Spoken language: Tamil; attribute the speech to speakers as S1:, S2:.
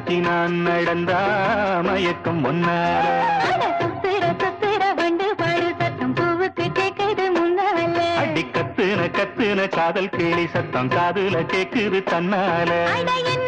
S1: சுத்தி நான் நடந்தா மயக்கம் ஒன்னால.
S2: சுத்துற சுத்துற வண்டு பாடு சத்தம் பூவுக்கு கேட்குது முன்னால.
S1: அடி கத்துன கத்துன காதல் கேலி சத்தம் காதுல கேக்குது தன்னால.
S2: அட என்ன